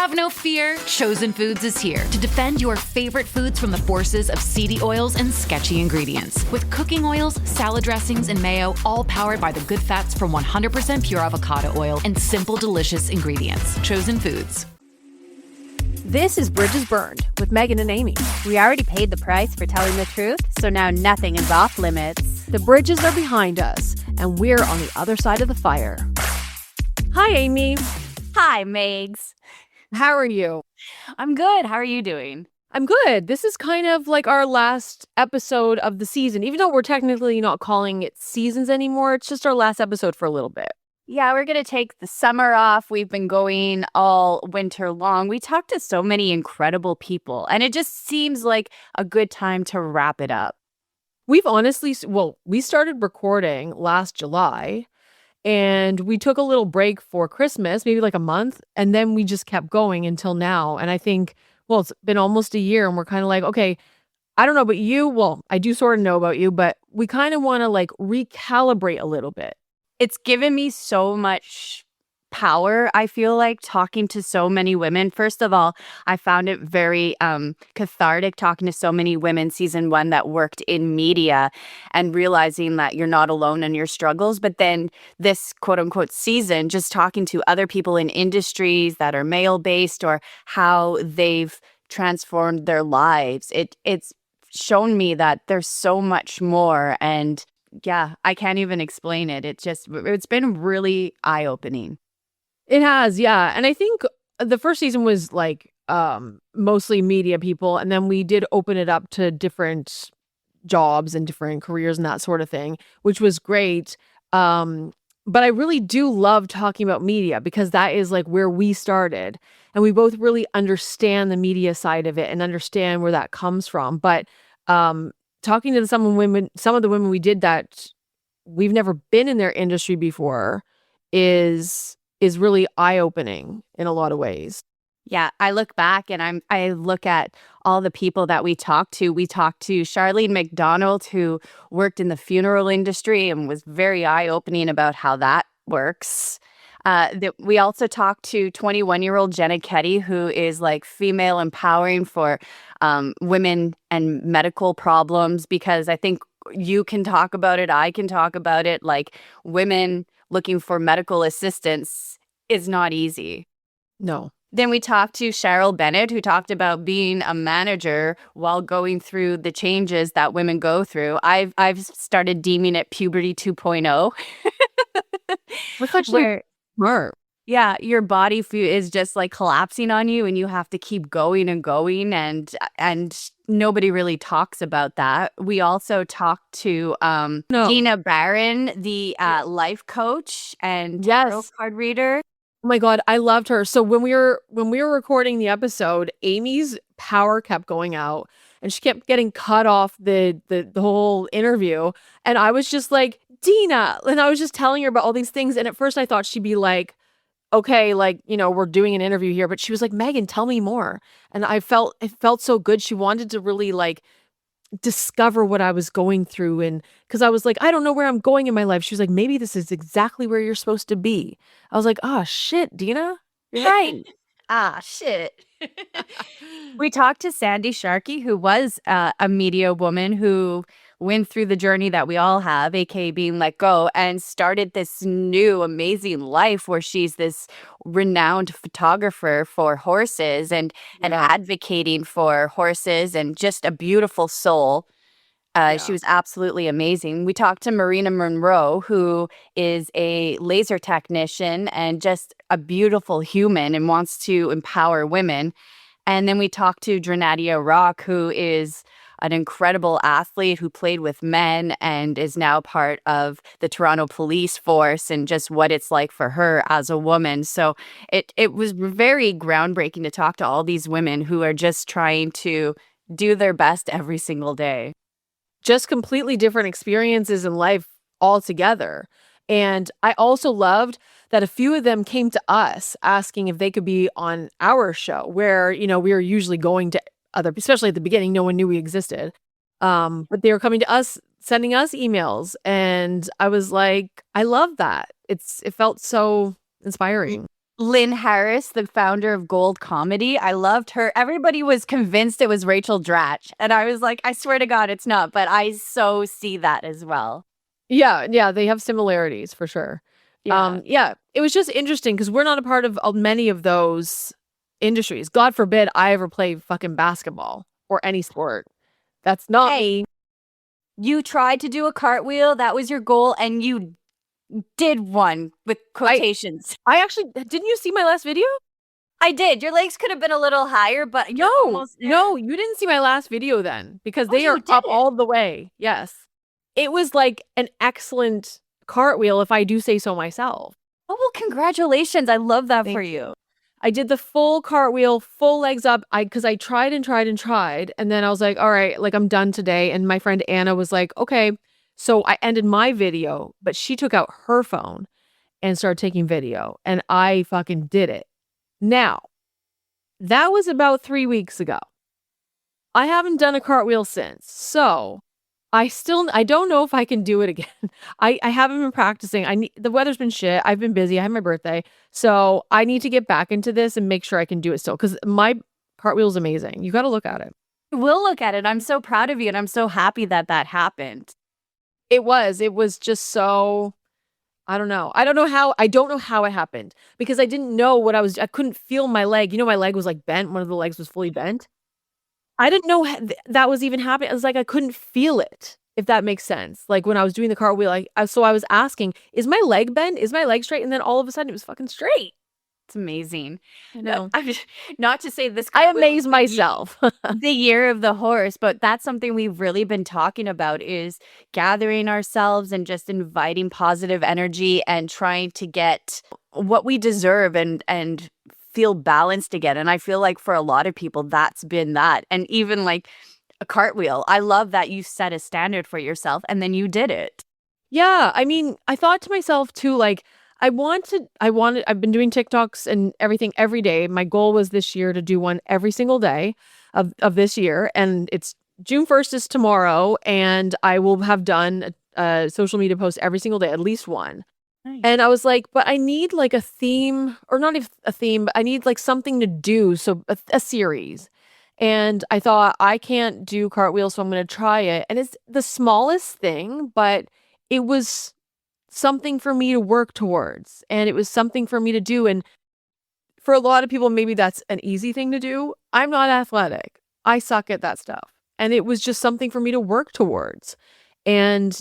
Have no fear. Chosen Foods is here to defend your favorite foods from the forces of seedy oils and sketchy ingredients. With cooking oils, salad dressings, and mayo, all powered by the good fats from 100% pure avocado oil and simple, delicious ingredients. Chosen Foods. This is Bridges Burned with Megan and Amy. We already paid the price for telling the truth, so now nothing is off limits. The bridges are behind us, and we're on the other side of the fire. Hi, Amy. Hi, Megs. How are you? I'm good. How are you doing? I'm good. This is kind of like our last episode of the season. Even though we're technically not calling it seasons anymore, it's just our last episode for a little bit. Yeah, we're going to take the summer off. We've been going all winter long. We talked to so many incredible people, and it just seems like a good time to wrap it up. We've honestly, we started recording last July, and we took a little break for Christmas, maybe like a month, and then we just kept going until now. And I think, it's been almost a year, and we're kind of like, okay, I don't know about you. Well, I do sort of know about you, but we kind of want to like recalibrate a little bit. It's given me so much power, I feel like, talking to so many women. First of all, I found it very cathartic talking to so many women season 1 that worked in media and realizing that you're not alone in your struggles. But then this quote unquote season, just talking to other people in industries that are male based or how they've transformed their lives. It's shown me that there's so much more, and yeah, I can't even explain it. It's been really eye-opening. It has, yeah. And I think the first season was like mostly media people, and then we did open it up to different jobs and different careers and that sort of thing, which was great. But I really do love talking about media because that is like where we started, and we both really understand the media side of it and understand where that comes from. But talking to some of the women we did that we've never been in their industry before is really eye-opening in a lot of ways. Yeah, I look back and I look at all the people that we talked to. We talked to Charlene McDonald, who worked in the funeral industry and was very eye-opening about how that works. We also talked to 21-year-old Jenna Ketty, who is like female empowering for women and medical problems, because I think you can talk about it, I can talk about it, like women looking for medical assistance is not easy. No. Then we talked to Cheryl Bennett, who talked about being a manager while going through the changes that women go through. I've started deeming it puberty 2.0. What's actually smart. Yeah, your body is just like collapsing on you, and you have to keep going and going, and nobody really talks about that. We also talked to Gina Barron, the life coach and tarot card reader. Oh my God, I loved her. So when we were recording the episode, Amy's power kept going out, and she kept getting cut off the whole interview, and I was just like, Dina, and I was just telling her about all these things, and at first I thought she'd be like, okay, like, we're doing an interview here, but she was like, Megan, tell me more. And it felt so good. She wanted to really like discover what I was going through, and because I was like, I don't know where I'm going in my life. She was like, maybe this is exactly where you're supposed to be. I was like, shit, Dina, you're right. Shit. We talked to Sandy Sharkey, who was a media woman who went through the journey that we all have, aka being let go, and started this new amazing life where she's this renowned photographer for horses and advocating for horses, and just a beautiful soul. She was absolutely amazing. We talked to Marina Monroe, who is a laser technician and just a beautiful human and wants to empower women. And then we talked to Drenadia Rock, who is an incredible athlete who played with men and is now part of the Toronto Police Force, and just what it's like for her as a woman. So it was very groundbreaking to talk to all these women who are just trying to do their best every single day. Just completely different experiences in life altogether. And I also loved that a few of them came to us asking if they could be on our show, where, we were usually going to especially at the beginning, no one knew we existed. But they were coming to us, sending us emails. And I was like, I love that. It felt so inspiring. Lynn Harris, the founder of Gold Comedy. I loved her. Everybody was convinced it was Rachel Dratch. And I was like, I swear to God, it's not. But I so see that as well. Yeah, they have similarities for sure. Yeah. Yeah, it was just interesting because we're not a part of many of those industries. God forbid I ever play fucking basketball or any sport. That's not Hey, me. you tried to do a cartwheel. That was your goal. And you did one with quotations. I actually didn't you see my last video? I did. Your legs could have been a little higher, but you're No, almost there. no, you didn't see my last video then because Oh, they you are up didn't? all the way. Yes. It was like an excellent cartwheel if I do say so myself. Oh, well, congratulations. I love that for Thank you. I did the full cartwheel, full legs up. Because I tried and tried and tried. And then I was like, all right, like I'm done today. And my friend Anna was like, okay. So I ended my video, but she took out her phone and started taking video. And I fucking did it. Now, that was about 3 weeks ago. I haven't done a cartwheel since. So I don't know if I can do it again. I haven't been practicing. The weather's been shit. I've been busy. I had my birthday. So I need to get back into this and make sure I can do it still. Because my cartwheel is amazing. You got to look at it. We'll look at it. I'm so proud of you, and I'm so happy that that happened. It was just so, I don't know. I don't know how it happened because I didn't know I couldn't feel my leg. You know, my leg was like bent. One of the legs was fully bent. I didn't know that was even happening. I was like, I couldn't feel it, if that makes sense. Like when I was doing the cartwheel, so I was asking, is my leg bent? Is my leg straight? And then all of a sudden it was fucking straight. It's amazing. I know. Not to say this. I amaze myself. The year of the horse, but that's something we've really been talking about is gathering ourselves and just inviting positive energy and trying to get what we deserve and feel balanced again. And I feel like for a lot of people that's been that. And even like a cartwheel. I love that you set a standard for yourself and then you did it. Yeah, I mean, I thought to myself too, like, I've been doing TikToks and everything every day. My goal was this year to do one every single day of this year. And it's June 1st is tomorrow. And I will have done a social media post every single day, at least one. Nice. And I was like, but I need like a theme, or not a theme, but I need like something to do. So a series. And I thought, I can't do cartwheels, so I'm going to try it. And it's the smallest thing, but it was something for me to work towards. And it was something for me to do. And for a lot of people, maybe that's an easy thing to do. I'm not athletic. I suck at that stuff. And it was just something for me to work towards. And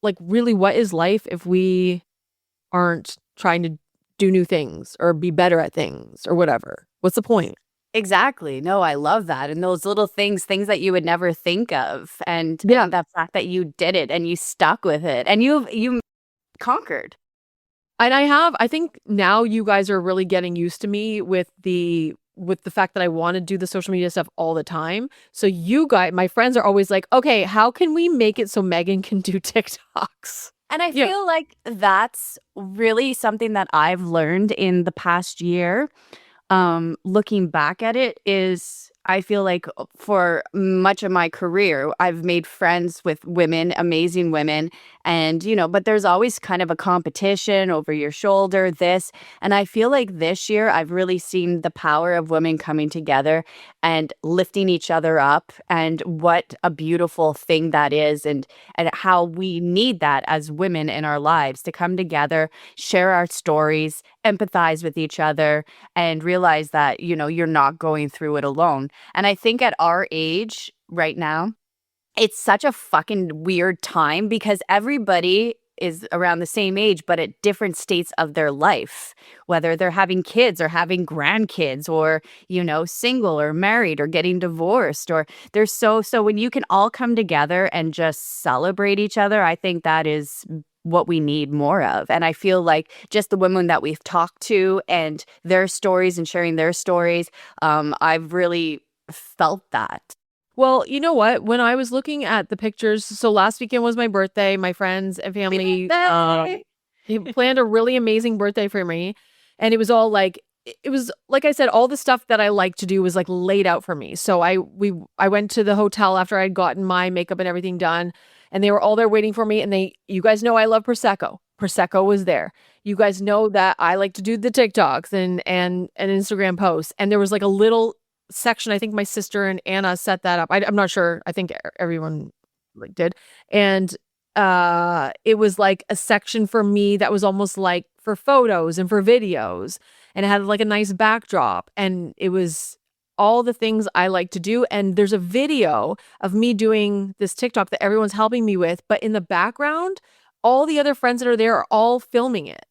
like, really, what is life if we aren't trying to do new things or be better at things or whatever? What's the point? Exactly. No, I love that. And those little things that you would never think of. And Yeah. the fact that you did it and you stuck with it and you conquered. And I think now you guys are really getting used to me with the fact that I want to do the social media stuff all the time. So you guys, my friends are always like, okay, how can we make it so Megan can do TikToks? And I Yeah. feel like that's really something that I've learned in the past year. Looking back at it is I feel like for much of my career, I've made friends with women, amazing women. And, but there's always kind of a competition over your shoulder, this. And I feel like this year, I've really seen the power of women coming together and lifting each other up and what a beautiful thing that is and how we need that as women in our lives to come together, share our stories, empathize with each other and realize that, you're not going through it alone. And I think at our age right now, it's such a fucking weird time because everybody is around the same age, but at different states of their life, whether they're having kids or having grandkids or, single or married or getting divorced or they're so when you can all come together and just celebrate each other, I think that is what we need more of. And I feel like just the women that we've talked to and their stories and sharing their stories, I've really felt that. Well, you know what? When I was looking at the pictures, so last weekend was my birthday. My friends and family he planned a really amazing birthday for me. And it was all like, it was like I said, all the stuff that I like to do was like laid out for me. So I went to the hotel after I'd gotten my makeup and everything done. And they were all there waiting for me. And you guys know I love Prosecco. Prosecco was there. You guys know that I like to do the TikToks and Instagram posts. And there was like a little section. I think my sister and Anna set that up. I'm not sure. I think everyone like did. And it was like a section for me that was almost like for photos and for videos. And it had like a nice backdrop. And it was all the things I like to do. And there's a video of me doing this TikTok that everyone's helping me with. But in the background, all the other friends that are there are all filming it.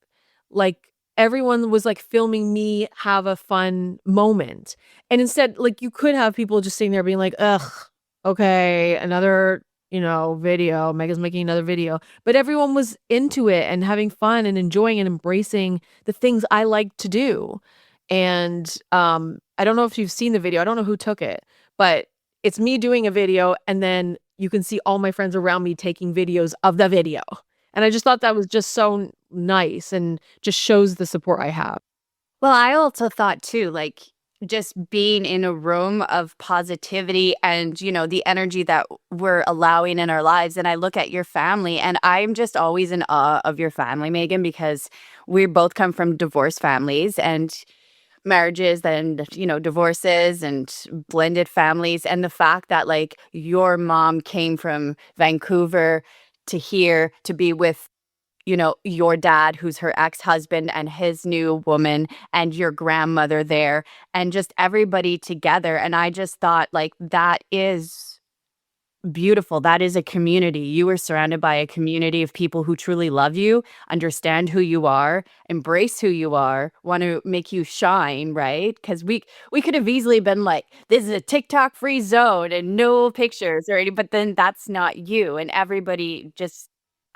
Like everyone was like filming me have a fun moment. And instead, like you could have people just sitting there being like, ugh, okay, another, video. Megan's making another video. But everyone was into it and having fun and enjoying and embracing the things I like to do. And I don't know if you've seen the video. I don't know who took it, but it's me doing a video and then you can see all my friends around me taking videos of the video. And I just thought that was just so nice and just shows the support I have. Well, I also thought too, like just being in a room of positivity and, the energy that we're allowing in our lives. And I look at your family and I'm just always in awe of your family, Megan, because we both come from divorced families and marriages and, divorces and blended families. And the fact that like your mom came from Vancouver to here to be with your dad, who's her ex-husband and his new woman, and your grandmother there, and just everybody together. And I just thought, like, that is beautiful. That is a community. You were surrounded by a community of people who truly love you, understand who you are, embrace who you are, want to make you shine, right? Because we could have easily been like, this is a TikTok free zone and no pictures or anything, but then that's not you. And everybody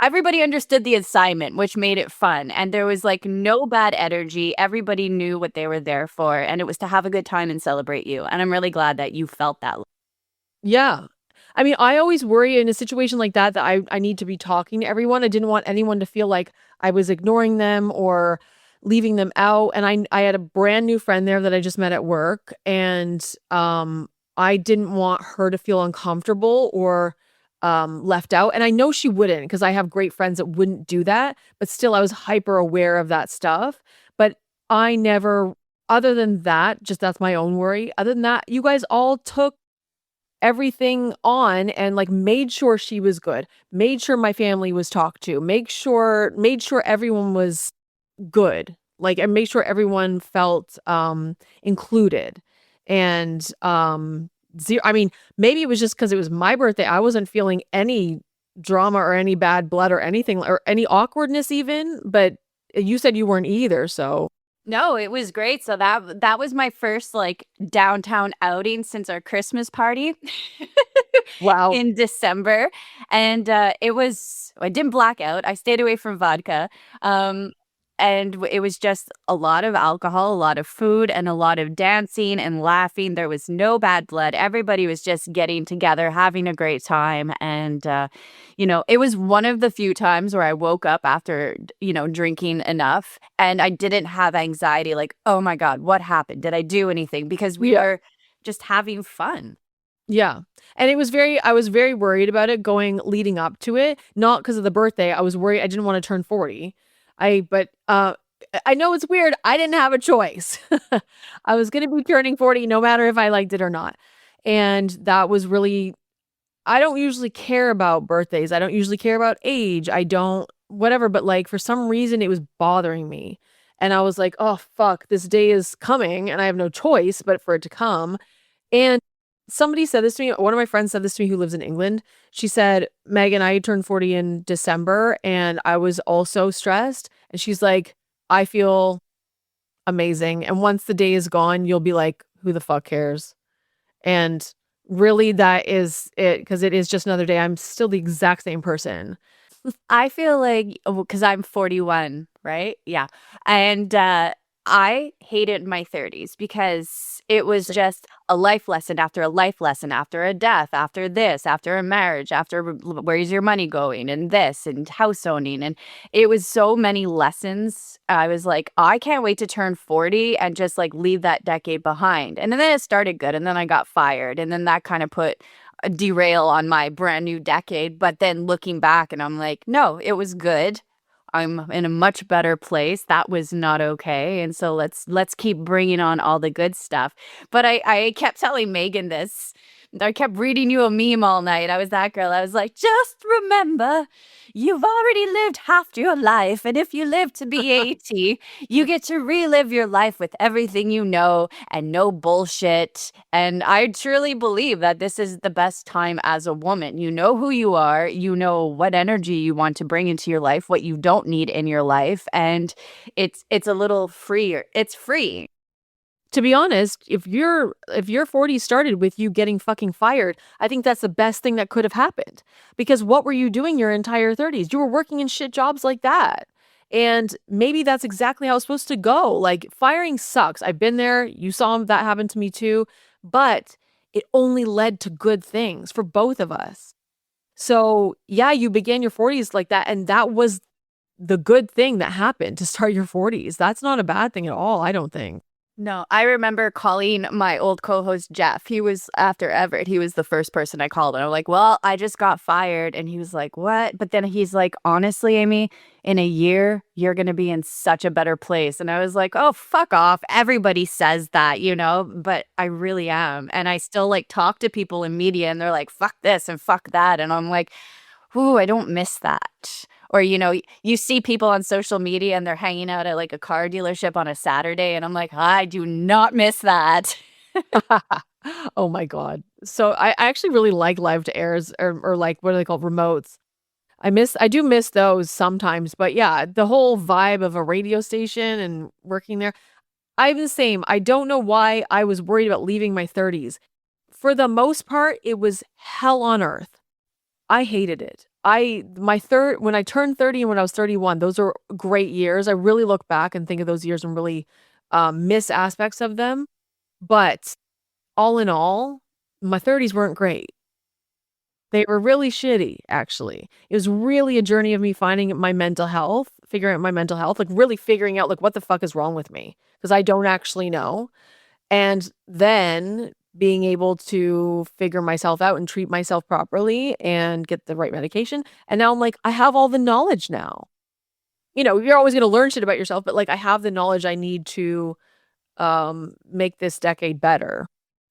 understood the assignment, which made it fun. And there was like no bad energy. Everybody knew what they were there for. And it was to have a good time and celebrate you. And I'm really glad that you felt that. Yeah. I mean, I always worry in a situation like that I need to be talking to everyone. I didn't want anyone to feel like I was ignoring them or leaving them out. And I had a brand new friend there that I just met at work. And I didn't want her to feel uncomfortable or left out. And I know she wouldn't because I have great friends that wouldn't do that. But still, I was hyper aware of that stuff. But I never, other than that, just that's my own worry. Other than that, you guys all took everything on and like made sure she was good, made sure my family was talked to, made sure everyone was good. Like, and made sure everyone felt included. And I mean, maybe it was just because it was my birthday. I wasn't feeling any drama or any bad blood or anything or any awkwardness even, but you said you weren't either, so. No, it was great. So that was my first like downtown outing since our Christmas party Wow. in December. And I didn't black out. I stayed away from vodka. And it was just a lot of alcohol, a lot of food, and a lot of dancing and laughing. There was no bad blood. Everybody was just getting together, having a great time. And, it was one of the few times where I woke up after, drinking enough and I didn't have anxiety like, oh my God, what happened? Did I do anything? Because we are just having fun. Yeah. And I was very worried about it leading up to it, not because of the birthday. I was worried I didn't want to turn 40. But I know it's weird. I didn't have a choice. I was going to be turning 40 no matter if I liked it or not. And that was really, I don't usually care about birthdays. I don't usually care about age. I don't, whatever. But like for some reason it was bothering me. And I was like, oh, fuck, this day is coming and I have no choice but for it to come. And somebody said this to me. One of my friends said this to me who lives in England. She said, Megan, I turned 40 in December and I was also stressed. And she's like, I feel amazing. And once the day is gone, you'll be like, who the fuck cares? And really that is it because it is just another day. I'm still the exact same person. I feel like, because I'm 41, right? Yeah. And I hated my 30s because it was just a life lesson after a life lesson after a death, after this, after a marriage, after where's your money going and this and house owning. And it was so many lessons. I was like, I can't wait to turn 40 and just like leave that decade behind. And then it started good. And then I got fired. And then that kind of put a derail on my brand new decade. But then looking back and I'm like, no, it was good. I'm in a much better place. That was not okay. And so let's keep bringing on all the good stuff. But I kept telling Megan this. I kept reading you a meme all night. I was that girl. I was like, just remember, you've already lived half your life. And if you live to be 80, you get to relive your life with everything you know and no bullshit. And I truly believe that this is the best time as a woman. You know who you are, you know what energy you want to bring into your life, what you don't need in your life, and it's a little freer. It's free. To be honest, if your 40s started with you getting fucking fired, I think that's the best thing that could have happened. Because what were you doing your entire 30s? You were working in shit jobs like that. And maybe that's exactly how it's supposed to go. Like, firing sucks. I've been there. You saw that happen to me too. But it only led to good things for both of us. So, yeah, you began your 40s like that. And that was the good thing that happened to start your 40s. That's not a bad thing at all, I don't think. No, I remember calling my old co-host Jeff. He was after Everett. He was the first person I called. And I'm like, well, I just got fired. And he was like, what? But then he's like, honestly, Amy, in a year, you're going to be in such a better place. And I was like, oh, fuck off. Everybody says that, but I really am. And I still like talk to people in media and they're like, fuck this and fuck that. And I'm like, ooh, I don't miss that. Or, you see people on social media and they're hanging out at like a car dealership on a Saturday. And I'm like, I do not miss that. Oh my God. So I actually really like live to airs or like, what are they called? Remotes. I do miss those sometimes, but yeah, the whole vibe of a radio station and working there, I'm the same. I don't know why I was worried about leaving my 30s. For the most part, it was hell on earth. I hated it. When I turned 30 and when I was 31, those are great years. I really look back and think of those years and really miss aspects of them. But all in all, my 30s weren't great. They were really shitty, actually. It was really a journey of me finding my mental health, figuring out my mental health, like really figuring out like what the fuck is wrong with me because I don't actually know. And then being able to figure myself out and treat myself properly and get the right medication. And now I'm like, I have all the knowledge now. You're always going to learn shit about yourself, but like I have the knowledge I need to make this decade better.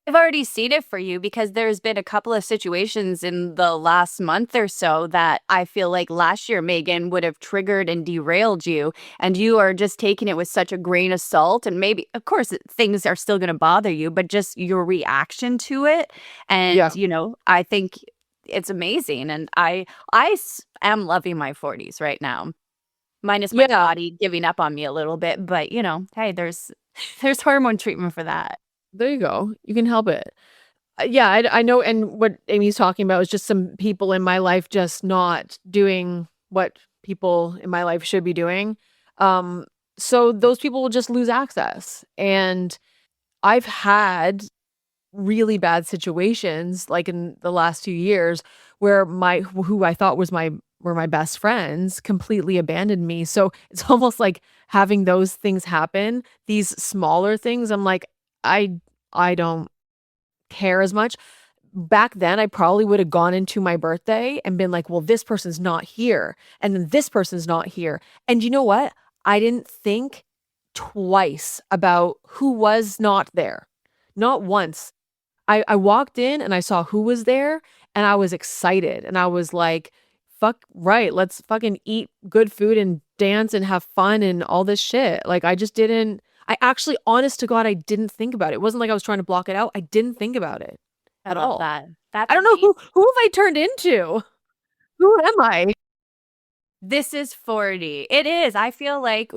I've already seen it for you because there's been a couple of situations in the last month or so that I feel like last year, Megan, would have triggered and derailed you. And you are just taking it with such a grain of salt. And maybe, of course, things are still going to bother you, but just your reaction to it. And, Yeah. I think it's amazing. And I am loving my 40s right now. Minus my Yeah. body giving up on me a little bit. But, hey, there's hormone treatment for that. There you go. You can help it. Yeah, I know. And what Amy's talking about is just some people in my life just not doing what people in my life should be doing. So those people will just lose access. And I've had really bad situations like in the last 2 years where who I thought were my best friends completely abandoned me. So it's almost like having those things happen, these smaller things, I'm like, I don't care as much. Back then, I probably would have gone into my birthday and been like, well, this person's not here. And then this person's not here. And you know what? I didn't think twice about who was not there. Not once. I walked in and I saw who was there and I was excited. And I was like, fuck right, let's fucking eat good food and dance and have fun and all this shit. Like I actually, honest to God, I didn't think about it. It wasn't like I was trying to block it out. I didn't think about it I at love all. that. That's I don't know amazing. who have I turned into? Who am I? This is 40. It is. I feel like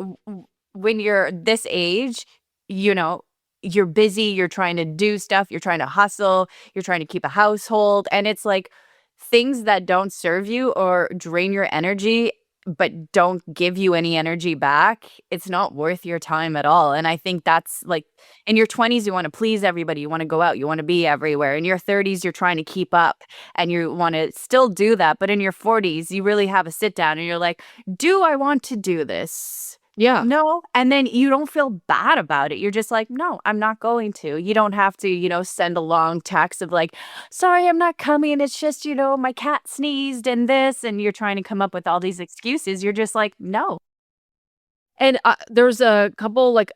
when you're this age, you know, you're busy, you're trying to do stuff, you're trying to hustle, you're trying to keep a household. And it's like things that don't serve you or drain your energy, but don't give you any energy back. It's not worth your time at all. And I think that's like in your 20s, you want to please everybody. You want to go out, you want to be everywhere. In your 30s, you're trying to keep up and you want to still do that. But in your 40s, you really have a sit down and you're like, do I want to do this? Yeah. no. And then you don't feel bad about it. You're just like, no, I'm not going to. You don't have to, send a long text of like, sorry, I'm not coming. It's just, my cat sneezed and this. And you're trying to come up with all these excuses. You're just like, no. And, there's a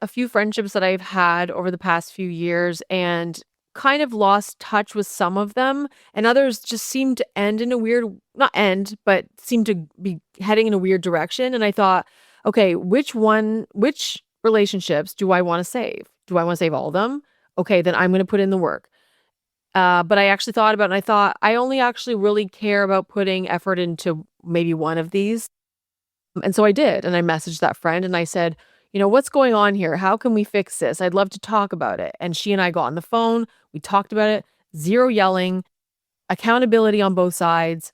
few friendships that I've had over the past few years and kind of lost touch with some of them, and others just seem to end in a weird not end, but seem to be heading in a weird direction, and I thought, "Okay, which relationships do I wanna save? Do I wanna save all of them? Okay, then I'm gonna put in the work." But I actually thought about it, and I thought, "I only actually really care about putting effort into maybe one of these." And so I did, and I messaged that friend and I said, "What's going on here? How can we fix this? I'd love to talk about it." And she and I got on the phone, we talked about it, zero yelling, accountability on both sides,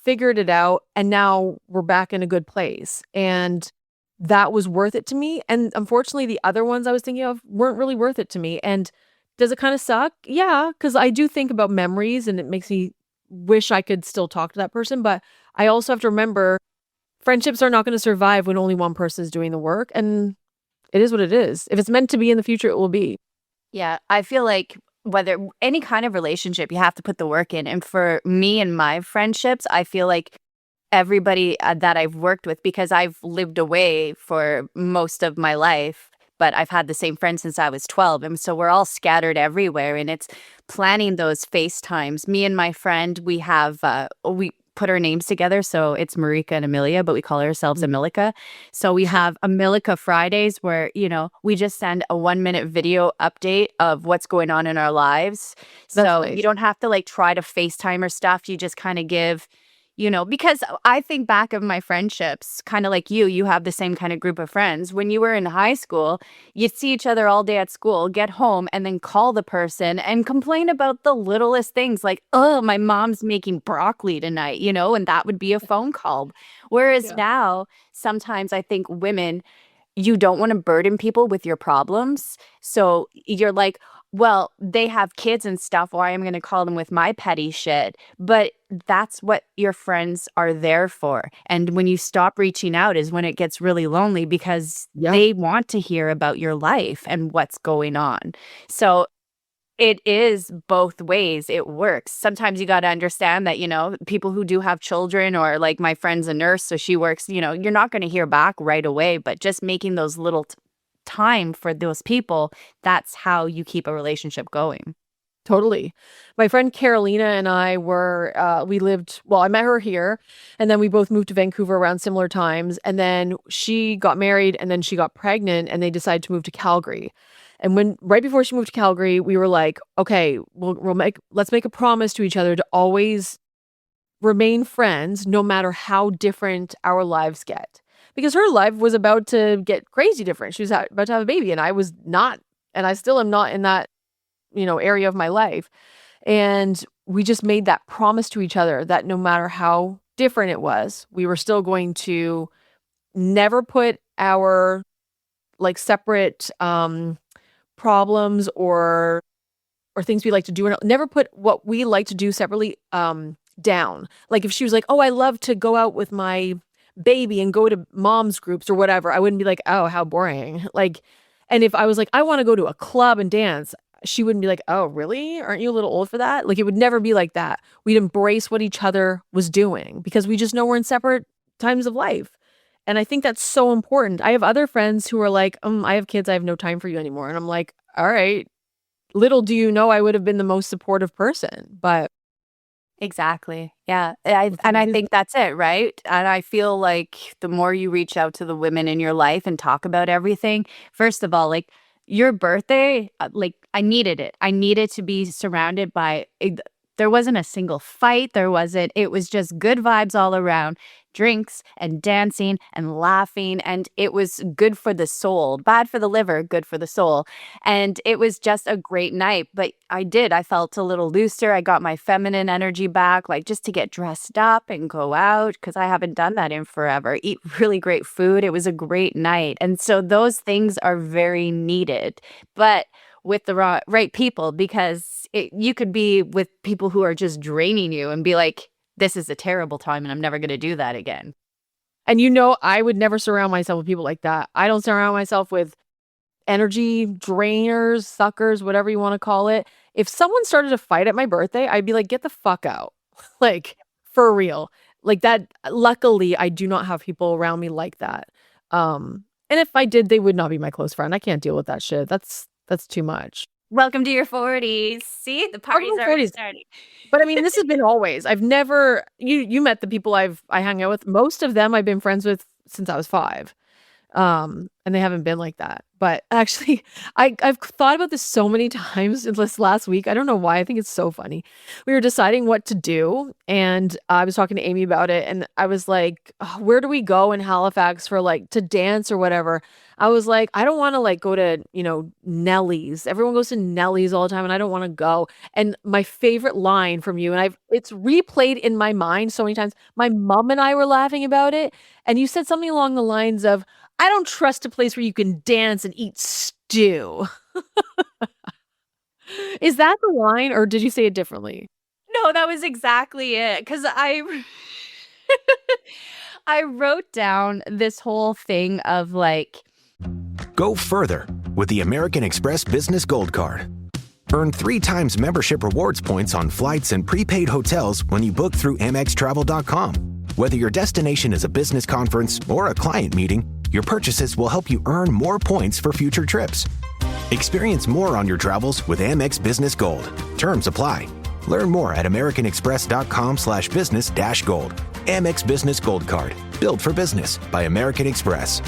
figured it out, and now we're back in a good place. And that was worth it to me. And unfortunately, the other ones I was thinking of weren't really worth it to me. And does it kind of suck? Yeah, because I do think about memories and it makes me wish I could still talk to that person. But I also have to remember friendships are not gonna survive when only one person is doing the work, and it is what it is. If it's meant to be in the future, it will be. Yeah, I feel like whether any kind of relationship, you have to put the work in. And for me and my friendships, I feel like everybody that I've worked with, because I've lived away for most of my life, but I've had the same friend since I was 12. And so we're all scattered everywhere. And it's planning those FaceTimes. Me and my friend, we put our names together. So it's Marika and Amelia, but we call ourselves Mm. Amilika. So we have Amilika Fridays where, we just send a 1 minute video update of what's going on in our lives. That's So you nice. don't have to like try to FaceTime or stuff. You just kind of give, because I think back of my friendships, kind of like you have the same kind of group of friends. When you were in high school, you'd see each other all day at school, get home, and then call the person and complain about the littlest things like, oh, my mom's making broccoli tonight, and that would be a phone call. Whereas Yeah. now, sometimes I think women, you don't wanna burden people with your problems, so you're like, "Well, they have kids and stuff, why am I gonna call them with my petty shit?" But that's what your friends are there for, and when you stop reaching out is when it gets really lonely because Yeah, they want to hear about your life and what's going on. So it is both ways, it works. Sometimes you gotta understand that, people who do have children or, like, my friend's a nurse, so she works, you're not gonna hear back right away, but just making those little time for those people, that's how you keep a relationship going. totally. My friend Carolina and I we lived well, I met her here, and then we both moved to Vancouver around similar times, and then she got married, and then she got pregnant, and they decided to move to Calgary. And right before she moved to Calgary, we were like, "Okay, let's make a promise to each other to always remain friends no matter how different our lives get." Because her life was about to get crazy different. She was about to have a baby, and I was not, and I still am not in that, area of my life. And we just made that promise to each other that no matter how different it was, we were still going to never put our like separate problems or things we like to do, or never put what we like to do separately, down. Like, if she was like, "Oh, I love to go out with my baby and go to mom's groups," or whatever, I wouldn't be like, "Oh, how boring." Like, and if I was like, "I wanna go to a club and dance," she wouldn't be like, "Oh, really? Aren't you a little old for that?" Like, it would never be like that. We'd embrace what each other was doing because we just know we're in separate times of life. And I think that's so important. I have other friends who are like, I have kids, I have no time for you anymore." And I'm like, "All right, little do you know I would have been the most supportive person, but Exactly. Yeah. I that's what and it I is." think that's it, right? And I feel like the more you reach out to the women in your life and talk about everything, first of all, like your birthday, like I needed it. I needed to be surrounded by there wasn't a single fight. It was just good vibes all around, drinks and dancing and laughing. And it was good for the soul, bad for the liver, good for the soul. And it was just a great night. But I felt a little looser. I got my feminine energy back, like just to get dressed up and go out because I haven't done that in forever. Eat really great food. It was a great night. And so those things are very needed, but with the right people, because you could be with people who are just draining you and be like, this is a terrible time and I'm never going to do that again. And I would never surround myself with people like that. I don't surround myself with energy drainers, suckers, whatever you want to call it. If someone started a fight at my birthday, I'd be like, get the fuck out. Like, for real. Like that. Luckily, I do not have people around me like that. And if I did, they would not be my close friend. I can't deal with that shit. That's too much. Welcome to your 40s. See, the party's my already 40s. starting. But I mean, this has been always. I've never you met the people I hang out with. Most of them I've been friends with since I was 5. And they haven't been like that. But actually, I've thought about this so many times in this last week. I don't know why. I think it's so funny. We were deciding what to do, and I was talking to Amy about it, and I was like, "Ugh, where do we go in Halifax for like to dance or whatever?" I was like, I don't want to like go to, Nellie's. Everyone goes to Nellie's all the time, and I don't want to go. And my favorite line from you, and it's replayed in my mind so many times. My mom and I were laughing about it, and you said something along the lines of, I don't trust a place where you can dance and eat stew. Is that the line, or did you say it differently? No, that was exactly it. Because I wrote down this whole thing of like, Go further with the American Express Business Gold Card. Earn 3 times membership rewards points on flights and prepaid hotels when you book through AmexTravel.com. Whether your destination is a business conference or a client meeting, your purchases will help you earn more points for future trips. Experience more on your travels with Amex Business Gold. Terms apply. Learn more at americanexpress.com/business-gold. Amex Business Gold Card. Built for business by American Express.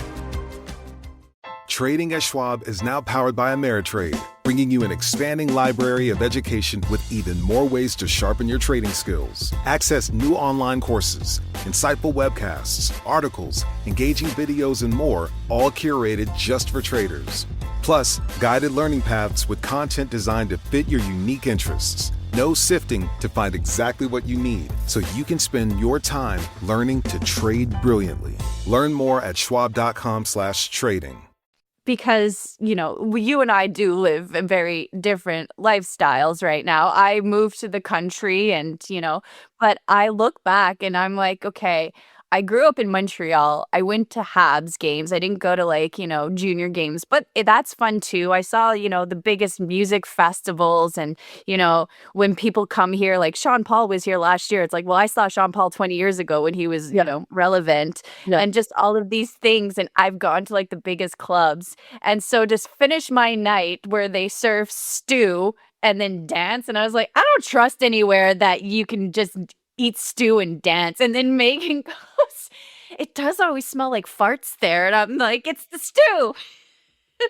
Trading at Schwab is now powered by Ameritrade, bringing you an expanding library of education with even more ways to sharpen your trading skills. Access new online courses, insightful webcasts, articles, engaging videos, and more, all curated just for traders. Plus, guided learning paths with content designed to fit your unique interests. No sifting to find exactly what you need, so you can spend your time learning to trade brilliantly. Learn more at schwab.com/trading. because, you and I do live in very different lifestyles right now. I moved to the country and, but I look back and I'm like, okay, I grew up in Montreal. I went to Habs games. I didn't go to junior games, but that's fun too. I saw, the biggest music festivals and, when people come here, like Sean Paul was here last year. It's like, well, I saw Sean Paul 20 years ago when he was, relevant and just all of these things. And I've gone to like the biggest clubs. And so just finish my night where they serve stew and then dance. And I was like, I don't trust anywhere that you can just eat stew and dance. And then Megan goes, it does always smell like farts there. And I'm like, it's the stew.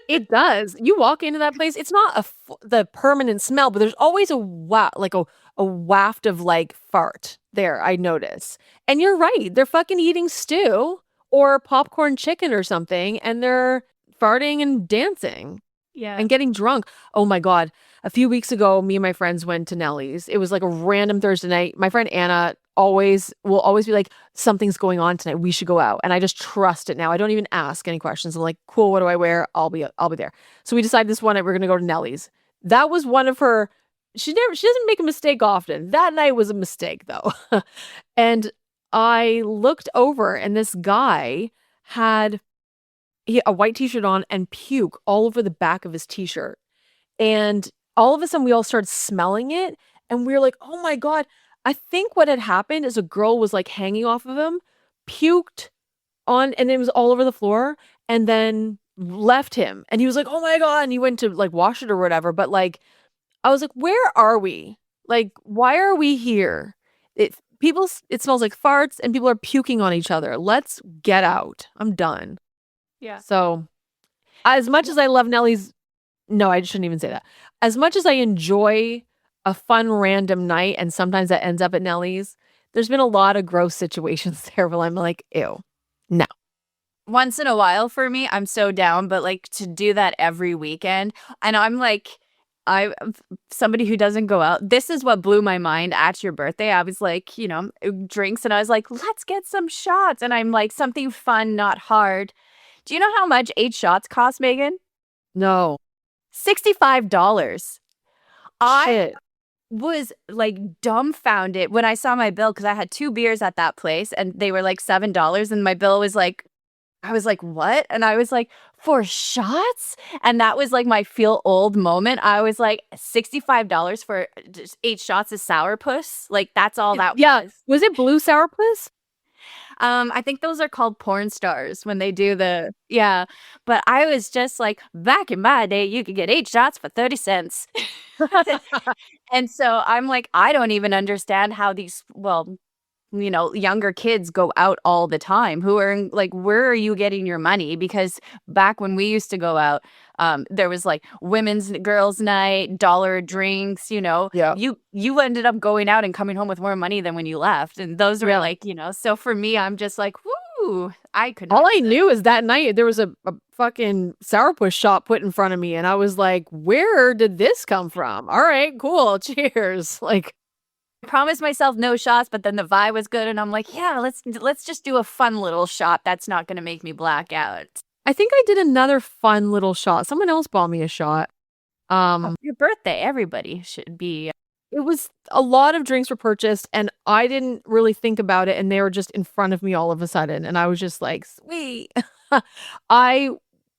It does. You walk into that place, it's not the permanent smell, but there's always a waft of like fart there, I notice. And you're right. They're fucking eating stew or popcorn chicken or something, and they're farting and dancing. Yeah. And getting drunk. Oh my God. A few weeks ago, me and my friends went to Nellie's. It was like a random Thursday night. My friend Anna will always be like, something's going on tonight. We should go out. And I just trust it now. I don't even ask any questions. I'm like, cool, what do I wear? I'll be there. So we decided this one night we're gonna go to Nellie's. That was one of her. She doesn't make a mistake often. That night was a mistake though. And I looked over and this guy had a white t-shirt on and puke all over the back of his t-shirt. And all of a sudden we all started smelling it and we were like, oh my God. I think what had happened is a girl was like hanging off of him, puked on, and it was all over the floor, and then left him. And he was like, oh my God. And he went to like wash it or whatever. But like, I was like, where are we? Like, why are we here? It smells like farts and people are puking on each other. Let's get out. I'm done. Yeah. So as much as I love Nellie's, no, I shouldn't even say that. As much as I enjoy a fun random night, and sometimes that ends up at Nellie's, there's been a lot of gross situations there where I'm like, ew, no. Once in a while for me, I'm so down, but like to do that every weekend, and I'm like, I'm somebody who doesn't go out. This is what blew my mind at your birthday. I was like, drinks, and I was like, let's get some shots. And I'm like, something fun, not hard. Do you know how much 8 shots cost, Megan? No. $65. Shit. was like dumbfounded when I saw my bill because I had 2 beers at that place and they were like $7 and my bill was like, I was like, "What?" And I was like, "For shots?" And that was like my feel old moment. I was like, $65 for just 8 shots of sourpuss? Like, that's all that Yeah. was. Was it blue sourpuss? I think those are called porn stars when they do yeah. But I was just like, back in my day, you could get 8 shots for 30 cents. And so I'm like, I don't even understand how these, well, younger kids go out all the time who are like, where are you getting your money? Because back when we used to go out, there was like women's girls night, dollar drinks, Yeah. you ended up going out and coming home with more money than when you left. And those were like, so for me, I'm just like, whoo, I could All not I do it. knew is that night there was a fucking sourpuss shop put in front of me, and I was like, where did this come from? All right, cool. Cheers. Like, I promised myself no shots, but then the vibe was good, and I'm like, yeah, let's just do a fun little shot that's not gonna make me black out. I think I did another fun little shot. Someone else bought me a shot. Your birthday, everybody should be. It was a lot of drinks were purchased, and I didn't really think about it, and they were just in front of me all of a sudden, and I was just like, sweet. I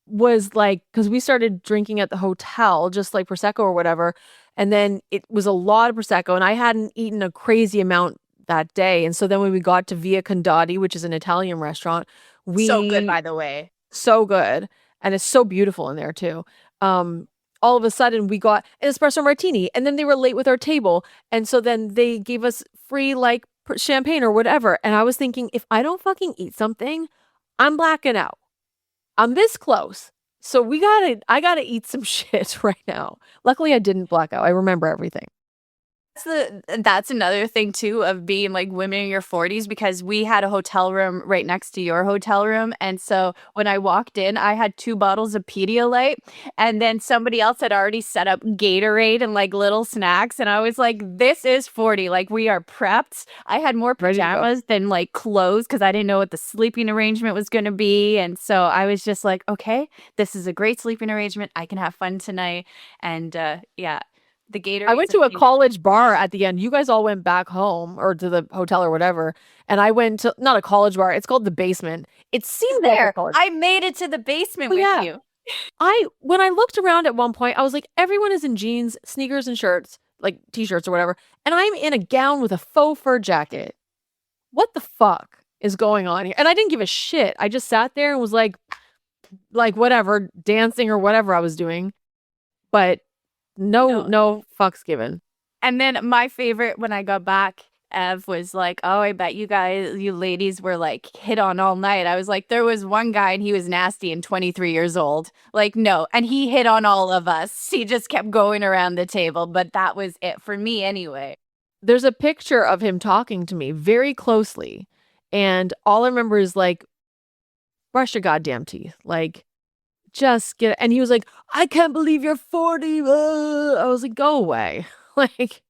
was like, because we started drinking at the hotel, just like Prosecco or whatever, and then it was a lot of Prosecco, and I hadn't eaten a crazy amount that day, and so then when we got to Via Condati, which is an Italian restaurant, So good, we by the way. so good, and it's so beautiful in there too. All of a sudden we got an espresso martini, and then they were late with our table, and so then they gave us free like champagne or whatever, and I was thinking, if I don't fucking eat something, I'm blacking out. I'm this close. So I gotta eat some shit right now. Luckily I didn't black out. I remember everything. That's another thing too of being like women in your 40s because we had a hotel room right next to your hotel room, and so when I walked in I had 2 bottles of Pedialyte, and then somebody else had already set up Gatorade and like little snacks, and I was like, this is 40, like we are prepped. I had more Ready to go. pajamas than like clothes because I didn't know what the sleeping arrangement was going to be, and so I was just like, okay, this is a great sleeping arrangement, I can have fun tonight. And yeah, the Gatorade. I went to a college bar at the end. You guys all went back home or to the hotel or whatever. And I went to not a college bar. It's called the Basement. It seemed like a there. college. I made it to the basement Oh, with yeah. you. When I looked around at one point, I was like, everyone is in jeans, sneakers, and shirts, like t-shirts or whatever. And I'm in a gown with a faux fur jacket. What the fuck is going on here? And I didn't give a shit. I just sat there and was like whatever, dancing or whatever I was doing. But no fucks given. And then my favorite when I got back, Ev was like, oh, I bet you ladies were like hit on all night. I was like, there was one guy and he was nasty and 23 years old. Like, no. And he hit on all of us. He just kept going around the table. But that was it for me anyway. There's a picture of him talking to me very closely. And all I remember is like, brush your goddamn teeth. Like, just get it. And he was like, I can't believe you're 40. I was like, go away. Like,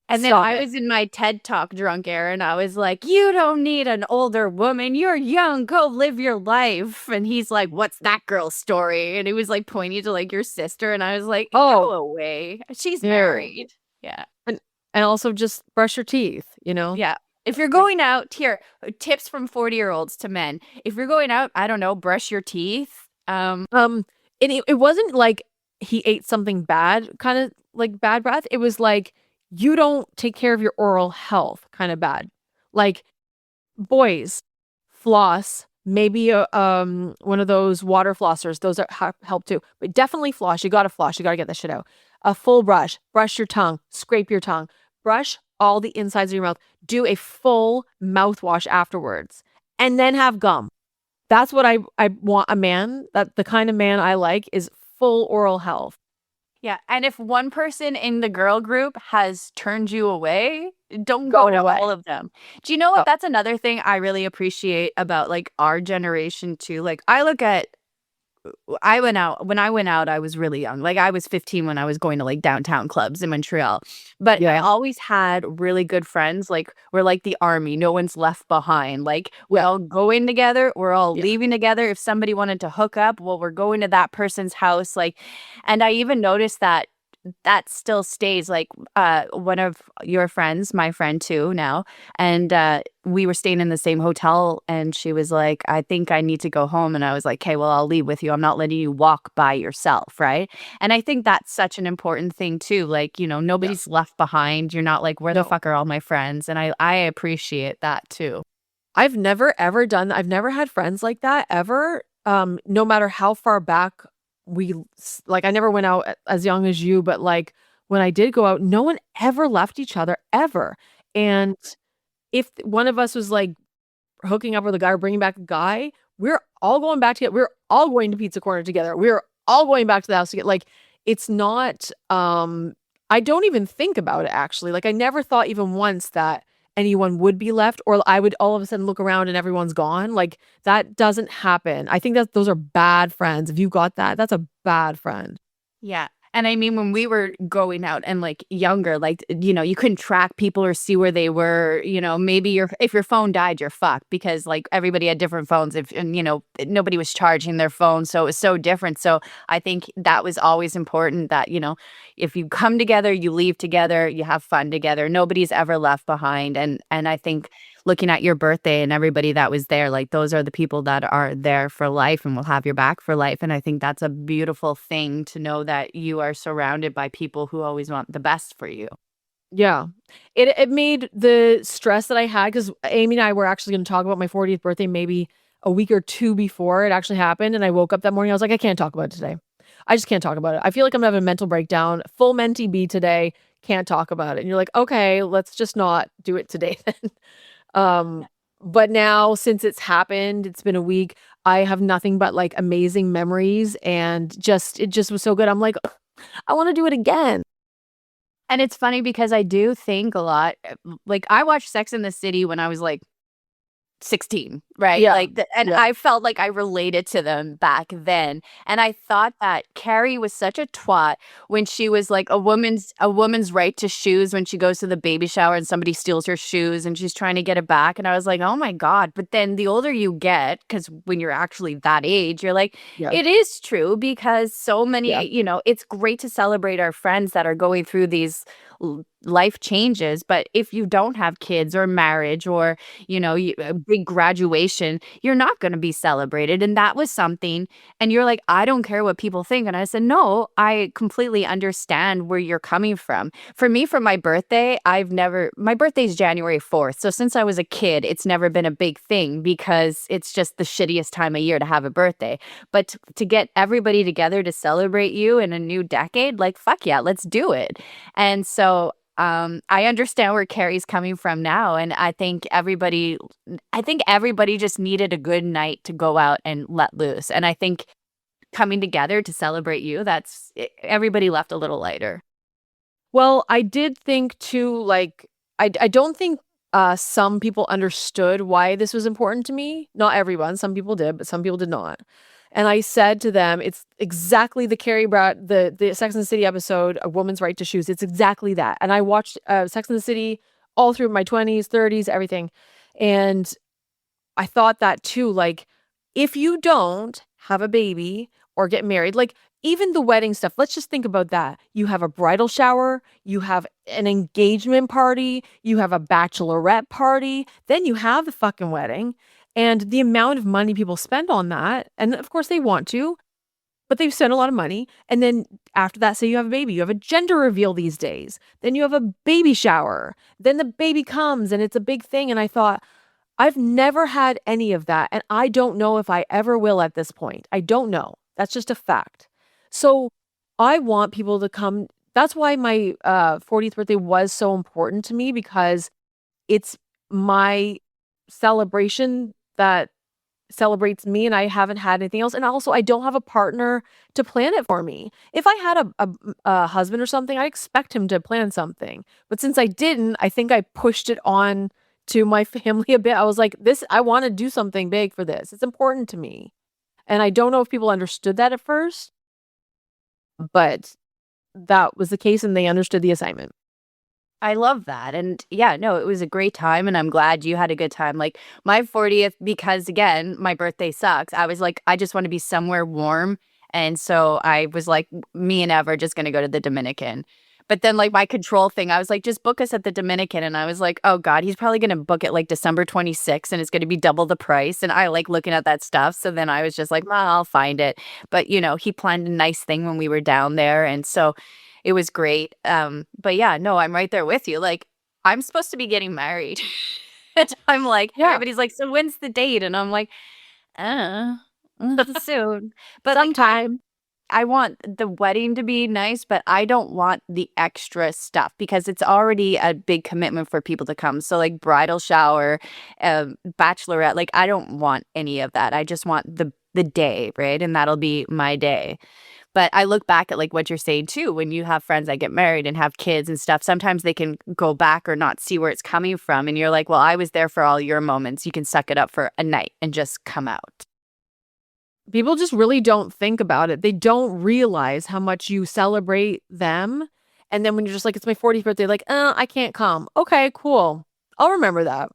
and then I was in my TED Talk drunk era and I was like, you don't need an older woman. You're young. Go live your life. And he's like, what's that girl's story? And he was like pointing to like your sister. And I was like, go away. She's married. Yeah. And also just brush your teeth, Yeah. If you're going out, here, tips from 40-year-olds to men. If you're going out, I don't know, brush your teeth. It wasn't like he ate something bad, kind of like bad breath. It was like you don't take care of your oral health, kind of bad. Like, boys, floss, maybe one of those water flossers. Those help too. But definitely floss. You gotta floss. You gotta get that shit out. A full brush. Brush your tongue. Scrape your tongue. Brush all the insides of your mouth. Do a full mouthwash afterwards, and then have gum. That's what I want a man, that the kind of man I like is full oral health. Yeah. And if one person in the girl group has turned you away, don't go to all of them. Do you know what? That's another thing I really appreciate about like our generation too. Like I went out, when I went out, I was really young. Like I was 15 when I was going to like downtown clubs in Montreal. But I always had really good friends. Like we're like the army. No one's left behind. Like we all go in together. We're all leaving together. If somebody wanted to hook up, well, we're going to that person's house. Like, and I even noticed that that still stays. Like one of your friends, my friend too now, and we were staying in the same hotel, and she was like, I think I need to go home. And I was like, okay, well, I'll leave with you. I'm not letting you walk by yourself, right? And I think that's such an important thing too. Like, Yeah. nobody's left behind. You're not like, where the No. fuck are all my friends? And I appreciate that too. I've never ever done I've never had friends like that ever. No matter how far back like I never went out as young as you, but like when I did go out, no one ever left each other ever. And if one of us was like hooking up with a guy or bringing back a guy, we're all going back together. We're all going to Pizza Corner together. We're all going back to the house to get like it's not I don't even think about it actually. Like I never thought even once that anyone would be left or I would all of a sudden look around and everyone's gone. Like that doesn't happen. I think that those are bad friends. If you got that, that's a bad friend. Yeah. And I mean, when we were going out and like younger, like, you couldn't track people or see where they were, maybe if your phone died, you're fucked because like everybody had different phones and nobody was charging their phone. So it was so different. So I think that was always important that, if you come together, you leave together, you have fun together. Nobody's ever left behind. And I think looking at your birthday and everybody that was there, like those are the people that are there for life and will have your back for life. And I think that's a beautiful thing to know that you are surrounded by people who always want the best for you. Yeah. It made the stress that I had because Amy and I were actually going to talk about my 40th birthday maybe a week or two before it actually happened. And I woke up that morning. I was like, I can't talk about it today. I just can't talk about it. I feel like I'm having a mental breakdown, full mentee B today. Can't talk about it. And you're like, okay, let's just not do it today then. But now since it's happened, it's been a week, I have nothing but like amazing memories and it just was so good. I'm like, I want to do it again. And it's funny because I do think a lot, like I watched Sex and the City when I was like 16, right? Yeah. Like, and Yeah. I felt like I related to them back then. And I thought that Carrie was such a twat when she was like a woman's right to shoes when she goes to the baby shower and somebody steals her shoes and she's trying to get it back. And I was like, oh my God. But then the older you get, because when you're actually that age, you're like, Yeah. it is true because so many, Yeah. it's great to celebrate our friends that are going through these life changes. But if you don't have kids or marriage or, a big graduation, you're not going to be celebrated. And that was something. And you're like, I don't care what people think. And I said, no, I completely understand where you're coming from. For me, for my birthday, my birthday's January 4th. So since I was a kid, it's never been a big thing because it's just the shittiest time of year to have a birthday. But to get everybody together to celebrate you in a new decade, like, fuck yeah, let's do it. And so I understand where Carrie's coming from now. And I think everybody just needed a good night to go out and let loose. And I think coming together to celebrate you, everybody left a little lighter. Well, I did think too, like, I don't think some people understood why this was important to me. Not everyone. Some people did, but some people did not. And I said to them, it's exactly the Carrie Brad, the Sex and the City episode, A Woman's Right to Shoes. It's exactly that. And I watched Sex and the City all through my 20s, 30s, everything. And I thought that too, like, if you don't have a baby or get married, like even the wedding stuff, let's just think about that. You have a bridal shower, you have an engagement party, you have a bachelorette party, then you have the fucking wedding. And the amount of money people spend on that, and of course they want to, but they've spent a lot of money. And then after that, say you have a baby, you have a gender reveal these days. Then you have a baby shower. Then the baby comes and it's a big thing. And I thought, I've never had any of that. And I don't know if I ever will at this point. I don't know. That's just a fact. So I want people to come. That's why my 40th birthday was so important to me because it's my celebration that celebrates me and I haven't had anything else. And also I don't have a partner to plan it for me. If I had a husband or something, I expect him to plan something. But since I didn't, I think I pushed it on to my family a bit. I was like, I want to do something big for this. It's important to me. And I don't know if people understood that at first, but that was the case and they understood the assignment. I love that. And yeah, no, it was a great time. And I'm glad you had a good time. Like my 40th, because again, my birthday sucks. I was like, I just want to be somewhere warm And so I was like, me and Ev are just going to go to the Dominican. But then like my control thing, I was like, just book us at the Dominican. And I was like, oh God, he's probably going to book it like December 26th and it's going to be double the price. And I like looking at that stuff. So then I was just like, well, I'll find it. But he planned a nice thing when we were down there. And so it was great. But yeah, no, I'm right there with you. Like, I'm supposed to be getting married. And I'm like, Yeah. everybody's like, so when's the date? And I'm like, soon. But like, Sometime. I want the wedding to be nice, but I don't want the extra stuff because it's already a big commitment for people to come. So like bridal shower, bachelorette, like I don't want any of that. I just want the day, right? And that'll be my day. But I look back at like what you're saying too, when you have friends that get married and have kids and stuff, sometimes they can go back or not see where it's coming from. And you're like, well, I was there for all your moments. You can suck it up for a night and just come out. People just really don't think about it. They don't realize how much you celebrate them. And then when you're just like, it's my 40th birthday, like, I can't come. Okay, cool. I'll remember that.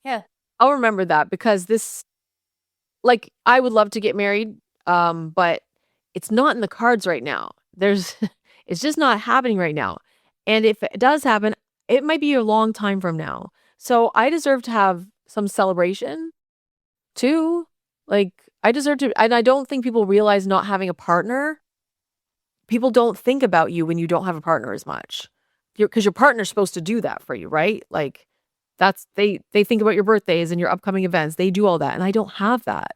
Yeah. I'll remember that because like, I would love to get married, but it's not in the cards right now. It's just not happening right now. And if it does happen, it might be a long time from now. So I deserve to have some celebration too. Like, I deserve to, and I don't think people realize not having a partner. People don't think about you when you don't have a partner as much. Because your partner's supposed to do that for you, right? Like, they think about your birthdays and your upcoming events. They do all that. And I don't have that.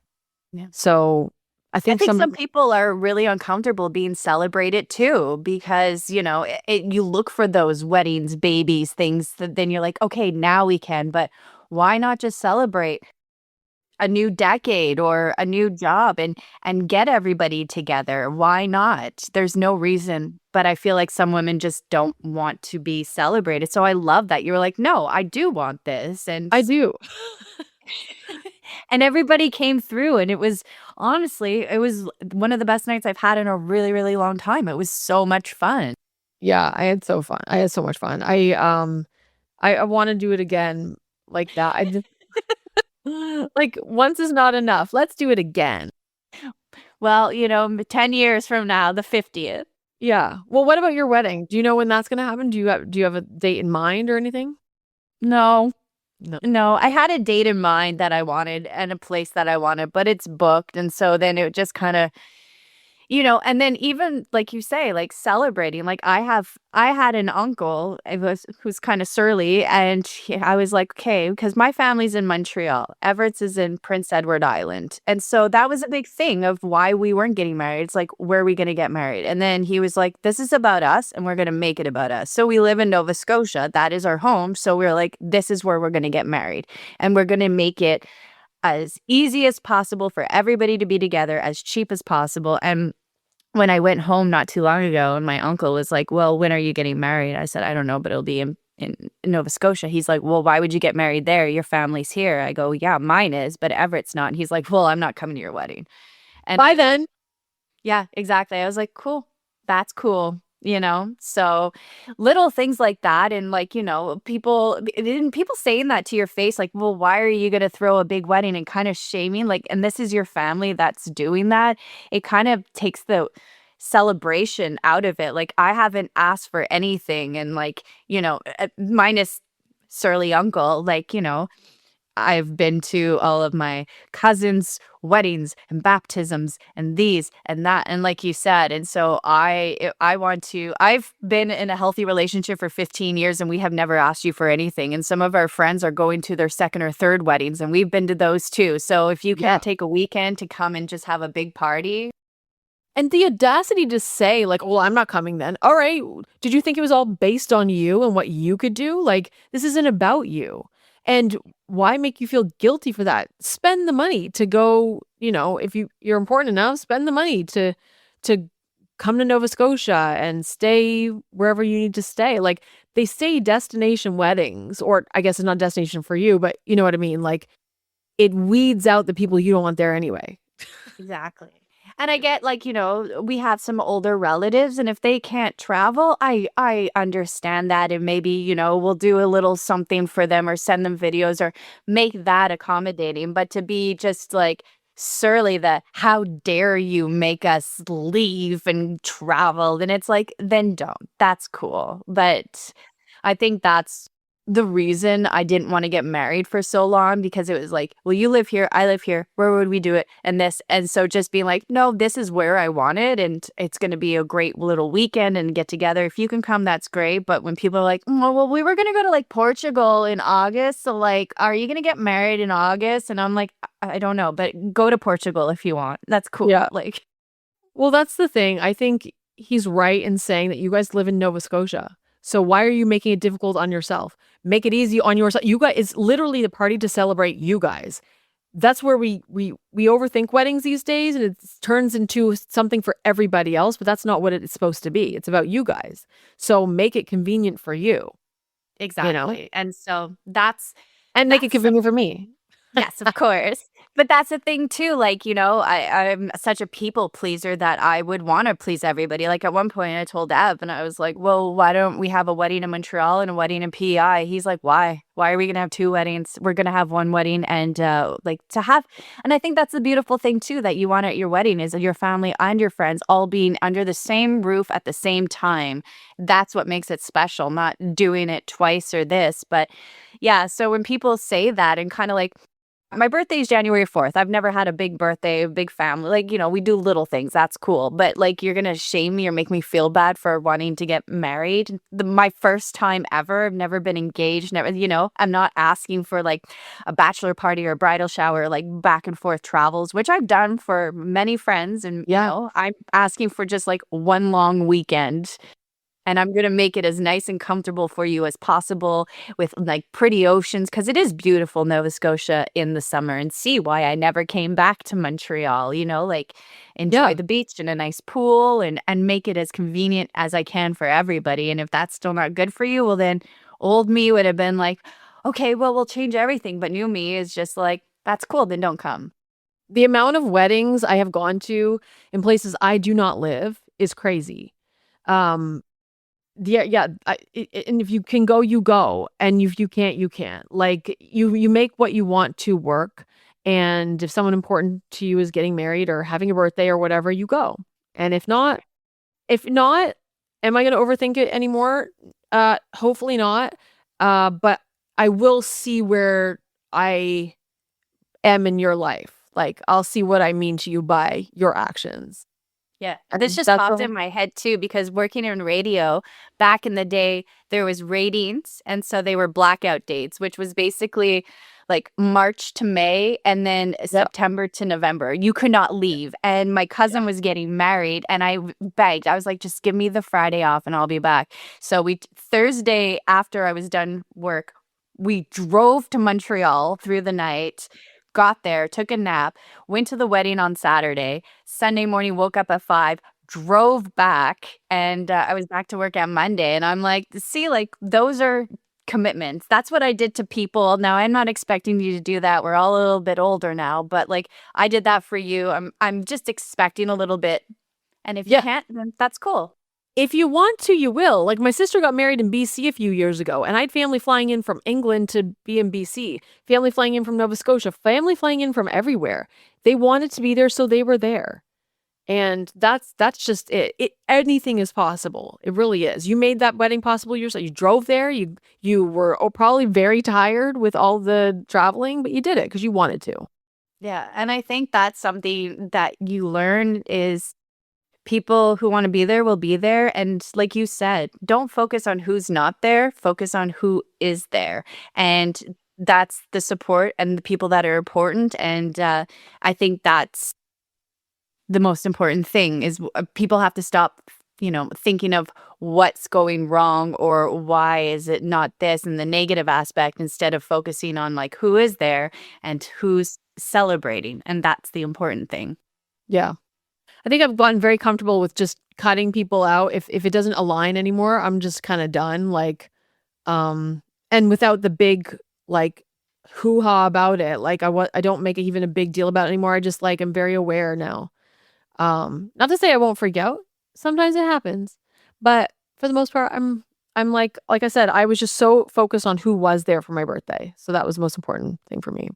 Yeah. So I think some people are really uncomfortable being celebrated too because, you look for those weddings, babies, things that then you're like, okay, now we can. But why not just celebrate a new decade or a new job and get everybody together? Why not? There's no reason. But I feel like some women just don't want to be celebrated. So I love that. You're like, no, I do want this. And I do. and everybody came through. And it was honestly, it was one of the best nights I've had in a really, really long time. It was so much fun. Yeah, I had so much fun. I want to do it again like that. I just like once is not enough. Let's do it again. Well, 10 years from now, the 50th. Yeah. Well, what about your wedding? Do you know when that's going to happen? Do you have a date in mind or anything? No. No. No, I had a date in mind that I wanted and a place that I wanted, but it's booked. And so then it just kind of, and then even like you say, like celebrating, like I had an uncle who's kind of surly. And I was like, okay, because my family's in Montreal. Everett's is in Prince Edward Island. And so that was a big thing of why we weren't getting married. It's like, where are we going to get married? And then he was like, this is about us and we're going to make it about us. So we live in Nova Scotia. That is our home. So we're like, this is where we're going to get married. And we're going to make it as easy as possible for everybody to be together, as cheap as possible. And when I went home not too long ago and my uncle was like, well, when are you getting married? I said, I don't know, but it'll be in Nova Scotia. He's like, well, why would you get married there? Your family's here. I go, yeah, mine is, but Everett's not. And he's like, well, I'm not coming to your wedding. And Bye then. yeah, exactly. I was like, cool. That's cool. So little things like that. And like, people saying that to your face, like, well, why are you going to throw a big wedding and kind of shaming? Like, and this is your family that's doing that. It kind of takes the celebration out of it. Like, I haven't asked for anything. And like, minus surly uncle, like, I've been to all of my cousins' weddings and baptisms and these and that. And like you said, and so I've been in a healthy relationship for 15 years and we have never asked you for anything. And some of our friends are going to their second or third weddings and we've been to those too. So if you can't take a weekend to come and just have a big party. And the audacity to say like, well, I'm not coming then. All right. Did you think it was all based on you and what you could do? Like, this isn't about you. And why make you feel guilty for that? Spend the money to go, if you're important enough, spend the money to come to Nova Scotia and stay wherever you need to stay. Like, they say destination weddings, or I guess it's not a destination for you, but you know what I mean? Like, it weeds out the people you don't want there anyway. Exactly. And I get like, we have some older relatives and if they can't travel, I understand that. And maybe, we'll do a little something for them or send them videos or make that accommodating. But to be just like surly, the how dare you make us leave and travel. And it's like, then don't. That's cool. But I think that's the reason I didn't want to get married for so long, because it was like, well, you live here, I live here. Where would we do it? And this. And so just being like, no, this is where I want it. And it's going to be a great little weekend and get together. If you can come, that's great. But when people are like, oh, well, we were going to go to like Portugal in August. So like, are you going to get married in August? And I'm like, I don't know, but go to Portugal if you want. That's cool. Yeah. Like, Well, that's the thing. I think he's right in saying that you guys live in Nova Scotia. So why are you making it difficult on yourself? Make it easy on yourself. You guys, it's literally the party to celebrate you guys. That's where we overthink weddings these days, and it turns into something for everybody else, but that's not what it's supposed to be. It's about you guys. So make it convenient for you, exactly. And so and make it that's convenient for me. yes, of course. But that's the thing too. Like, I'm such a people pleaser that I would want to please everybody. Like at one point I told Ev and I was like, well, why don't we have a wedding in Montreal and a wedding in PEI? He's like, why? Why are we going to have two weddings? We're going to have one wedding and and I think that's the beautiful thing too, that you want at your wedding is your family and your friends all being under the same roof at the same time. That's what makes it special, not doing it twice or this. But yeah, so when people say that and kind of like, my birthday is January 4th. I've never had a big birthday, a big family. Like, we do little things. That's cool. But like, you're going to shame me or make me feel bad for wanting to get married. My first time ever. I've never been engaged. Never, I'm not asking for like a bachelor party or a bridal shower, like back and forth travels, which I've done for many friends. And, I'm asking for just like one long weekend. And I'm going to make it as nice and comfortable for you as possible with like pretty oceans, because it is beautiful, Nova Scotia in the summer, and see why I never came back to Montreal, like enjoy the beach and a nice pool and make it as convenient as I can for everybody. And if that's still not good for you, well, then old me would have been like, okay, well, we'll change everything. But new me is just like, that's cool. Then don't come. The amount of weddings I have gone to in places I do not live is crazy. And if you can go, you go, and if you can't, you can't. Like you make what you want to work, and if someone important to you is getting married or having a birthday or whatever, you go. And if not, am I going to overthink it anymore? Hopefully not. But I will see where I am in your life. Like I'll see what I mean to you by your actions. Yeah, And this just that's popped the in my head too, because working in radio back in the day, there was ratings, and so they were blackout dates, which was basically like March to May and then September to November. You could not leave. And my cousin was getting married, and I begged. I was like, just give me the Friday off and I'll be back. So Thursday after I was done work, we drove to Montreal through the night. Got there, took a nap, went to the wedding on Saturday. Sunday morning, woke up at 5, drove back, and I was back to work on Monday. And I'm like, see, like those are commitments. That's what I did to people. Now, I'm not expecting you to do that. We're all a little bit older now, but like I did that for you. I'm just expecting a little bit. And if you can't, then that's cool. If you want to, you will. Like my sister got married in BC a few years ago, and I had family flying in from England to be in BC, family flying in from Nova Scotia, family flying in from everywhere. They wanted to be there, so they were there. And that's just it. Anything is possible. It really is. You made that wedding possible yourself. You drove there. You were probably very tired with all the traveling, but you did it because you wanted to. Yeah, and I think that's something that you learn is people who want to be there will be there. And like you said, don't focus on who's not there, focus on who is there. And that's the support and the people that are important. And I think that's the most important thing is people have to stop, thinking of what's going wrong or why is it not this and the negative aspect, instead of focusing on like who is there and who's celebrating. And that's the important thing. Yeah. I think I've gotten very comfortable with just cutting people out. If it doesn't align anymore, I'm just kind of done. Like, and without the big like hoo-ha about it. Like I don't make even a big deal about it anymore. I just like I'm very aware now. Not to say I won't freak out. Sometimes it happens, but for the most part, I'm like I said, I was just so focused on who was there for my birthday. So that was the most important thing for me.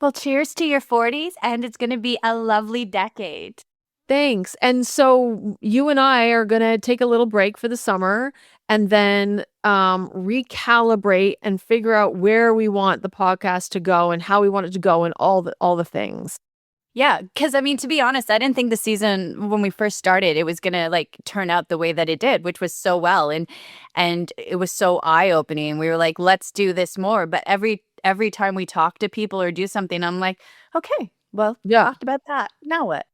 Well, cheers to your 40s, and it's going to be a lovely decade. Thanks. And so you and I are going to take a little break for the summer and then recalibrate and figure out where we want the podcast to go and how we want it to go and all the things. Yeah, because I mean, to be honest, I didn't think the season when we first started it was gonna like turn out the way that it did, which was so well, and it was so eye opening. We were like, let's do this more. But every time we talk to people or do something, I'm like, okay, well, Yeah. talked about that. Now what?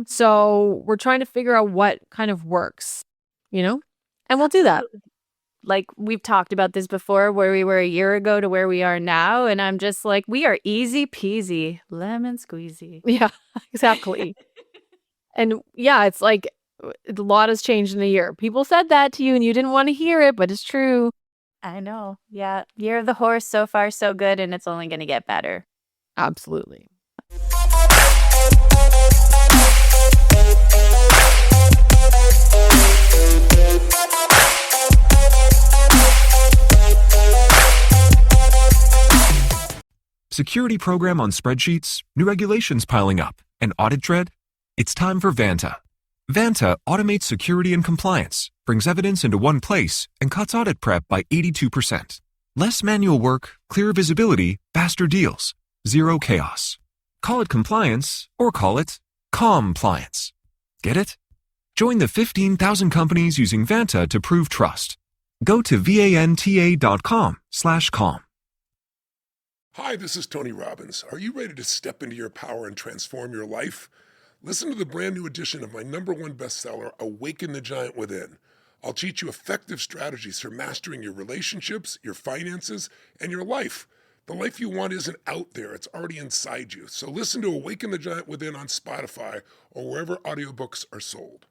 So we're trying to figure out what kind of works, and we'll do that. Like we've talked about this before, where we were a year ago to where we are now, and I'm just like, we are easy peasy, lemon squeezy. Yeah, exactly. And yeah, it's like a lot has changed in a year. People said that to you and you didn't want to hear it, but it's true. I know. Yeah, year of the horse, so far so good, and it's only going to get better. Absolutely. Security program on spreadsheets, new regulations piling up, and audit dread? It's time for Vanta. Vanta automates security and compliance, brings evidence into one place, and cuts audit prep by 82%. Less manual work, clearer visibility, faster deals, zero chaos. Call it compliance or call it compliance. Get it? Join the 15,000 companies using Vanta to prove trust. Go to vanta.com/calm. Hi, this is Tony Robbins. Are you ready to step into your power and transform your life? Listen to the brand new edition of my #1 bestseller, Awaken the Giant Within. I'll teach you effective strategies for mastering your relationships, your finances, and your life. The life you want isn't out there, it's already inside you. So listen to Awaken the Giant Within on Spotify or wherever audiobooks are sold.